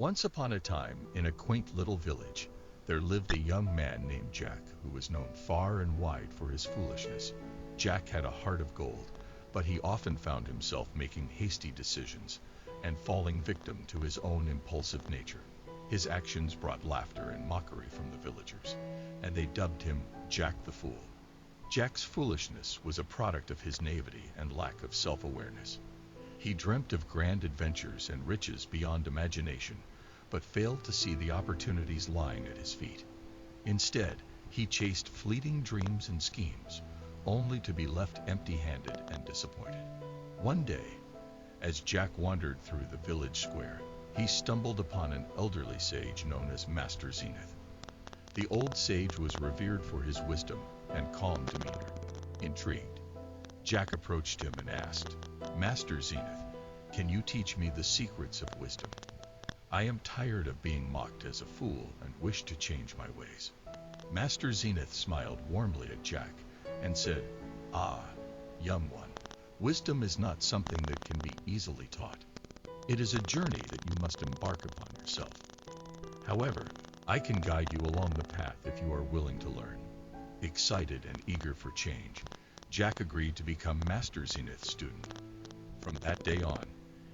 Once upon a time, in a quaint little village, there lived a young man named Jack, who was known far and wide for his foolishness. Jack had a heart of gold, but he often found himself making hasty decisions and falling victim to his own impulsive nature. His actions brought laughter and mockery from the villagers, and they dubbed him Jack the Fool. Jack's foolishness was a product of his naivety and lack of self-awareness. He dreamt of grand adventures and riches beyond imagination, but failed to see the opportunities lying at his feet. Instead, he chased fleeting dreams and schemes, only to be left empty-handed and disappointed. One day, as Jack wandered through the village square, he stumbled upon an elderly sage known as Master Zenith. The old sage was revered for his wisdom and calm demeanor. Intrigued, Jack approached him and asked, "Master Zenith, can you teach me the secrets of wisdom? I am tired of being mocked as a fool and wish to change my ways." Master Zenith smiled warmly at Jack and said, "Ah, young one, wisdom is not something that can be easily taught. It is a journey that you must embark upon yourself. However, I can guide you along the path if you are willing to learn." Excited and eager for change, Jack agreed to become Master Zenith's student. From that day on,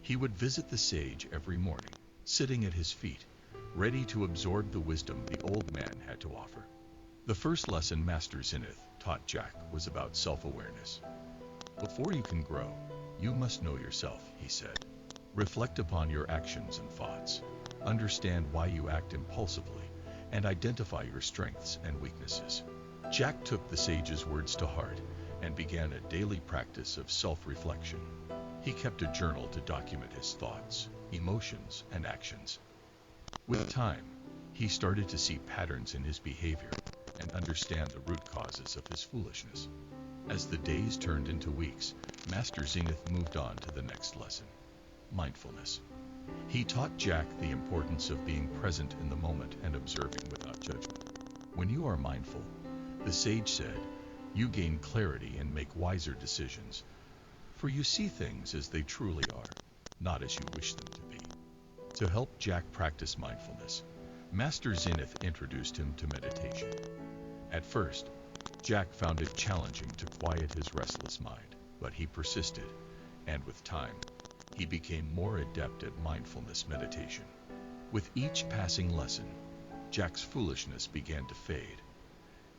he would visit the sage every morning, sitting at his feet, ready to absorb the wisdom the old man had to offer. The first lesson Master Zenith taught Jack was about self-awareness. "Before you can grow, you must know yourself," he said. "Reflect upon your actions and thoughts, understand why you act impulsively, and identify your strengths and weaknesses." Jack took the sage's words to heart and began a daily practice of self-reflection. He kept a journal to document his thoughts, emotions, and actions. With time, he started to see patterns in his behavior and understand the root causes of his foolishness. As the days turned into weeks, Master Zenith moved on to the next lesson: mindfulness. He taught Jack the importance of being present in the moment and observing without judgment. "When you are mindful," the sage said, "you gain clarity and make wiser decisions, for you see things as they truly are, not as you wish them to be." To help Jack practice mindfulness, Master Zenith introduced him to meditation. At first, Jack found it challenging to quiet his restless mind, but he persisted, and with time, he became more adept at mindfulness meditation. With each passing lesson, Jack's foolishness began to fade,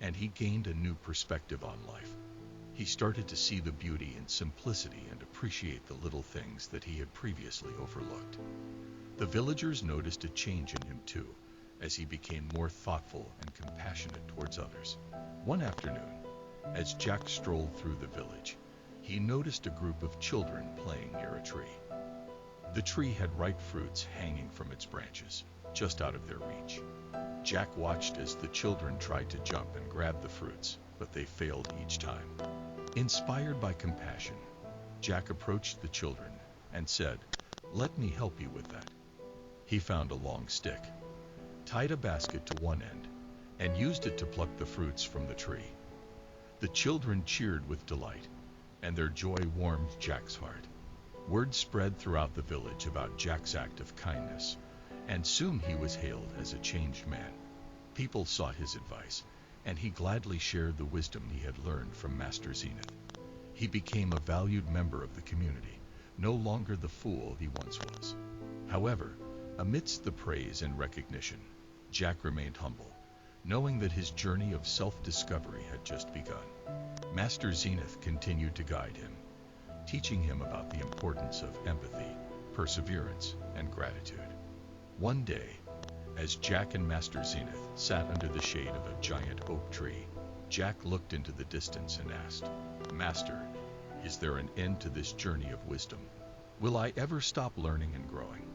and he gained a new perspective on life. He started to see the beauty in simplicity and appreciate the little things that he had previously overlooked. The villagers noticed a change in him too, as he became more thoughtful and compassionate towards others. One afternoon, as Jack strolled through the village, he noticed a group of children playing near a tree. The tree had ripe fruits hanging from its branches, just out of their reach. Jack watched as the children tried to jump and grab the fruits, but they failed each time. Inspired by compassion, Jack approached the children and said, "Let me help you with that." He found a long stick, tied a basket to one end, and used it to pluck the fruits from the tree. The children cheered with delight, and their joy warmed Jack's heart. Word spread throughout the village about Jack's act of kindness, and soon he was hailed as a changed man. People sought his advice, and he gladly shared the wisdom he had learned from Master Zenith. He became a valued member of the community, no longer the fool he once was. However, amidst the praise and recognition, Jack remained humble, knowing that his journey of self-discovery had just begun. Master Zenith continued to guide him, teaching him about the importance of empathy, perseverance, and gratitude. One day, as Jack and Master Zenith sat under the shade of a giant oak tree, Jack looked into the distance and asked, "Master, is there an end to this journey of wisdom? Will I ever stop learning and growing?"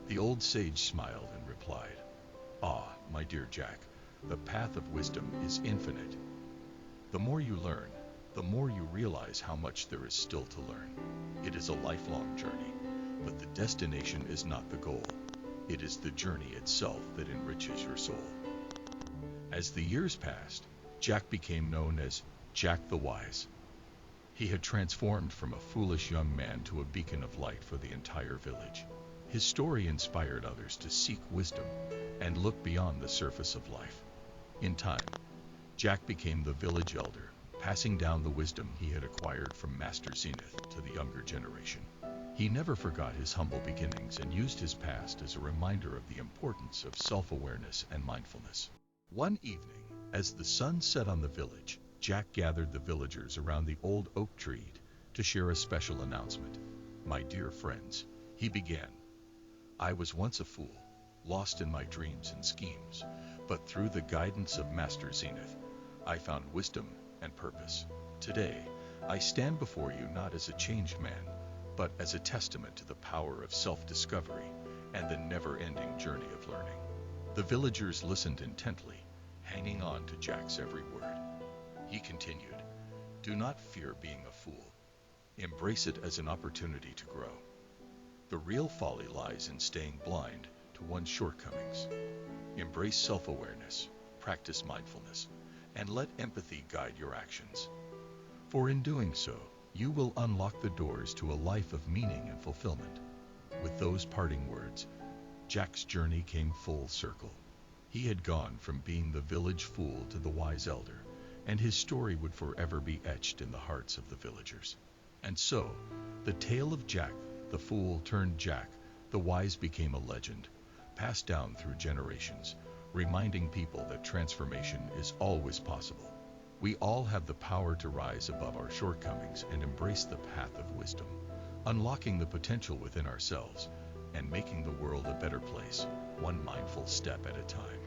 The old sage smiled and replied, "Ah, my dear Jack, the path of wisdom is infinite. The more you learn, the more you realize how much there is still to learn. It is a lifelong journey, but the destination is not the goal. It is the journey itself that enriches your soul." As the years passed, Jack became known as Jack the Wise. He had transformed from a foolish young man to a beacon of light for the entire village. His story inspired others to seek wisdom and look beyond the surface of life. In time, Jack became the village elder, passing down the wisdom he had acquired from Master Zenith to the younger generation. He never forgot his humble beginnings and used his past as a reminder of the importance of self-awareness and mindfulness. One evening, as the sun set on the village, Jack gathered the villagers around the old oak tree to share a special announcement. "My dear friends," he began, "I was once a fool, lost in my dreams and schemes, but through the guidance of Master Zenith, I found wisdom and purpose. Today, I stand before you not as a changed man, but as a testament to the power of self-discovery and the never-ending journey of learning." The villagers listened intently, hanging on to Jack's every word. He continued, "Do not fear being a fool. Embrace it as an opportunity to grow. The real folly lies in staying blind to one's shortcomings. Embrace self-awareness, practice mindfulness, and let empathy guide your actions. For in doing so, you will unlock the doors to a life of meaning and fulfillment." With those parting words, Jack's journey came full circle. He had gone from being the village fool to the wise elder, and his story would forever be etched in the hearts of the villagers. And so, the tale of Jack, the fool turned Jack, the wise became a legend, passed down through generations, reminding people that transformation is always possible. We all have the power to rise above our shortcomings and embrace the path of wisdom, unlocking the potential within ourselves and making the world a better place, one mindful step at a time.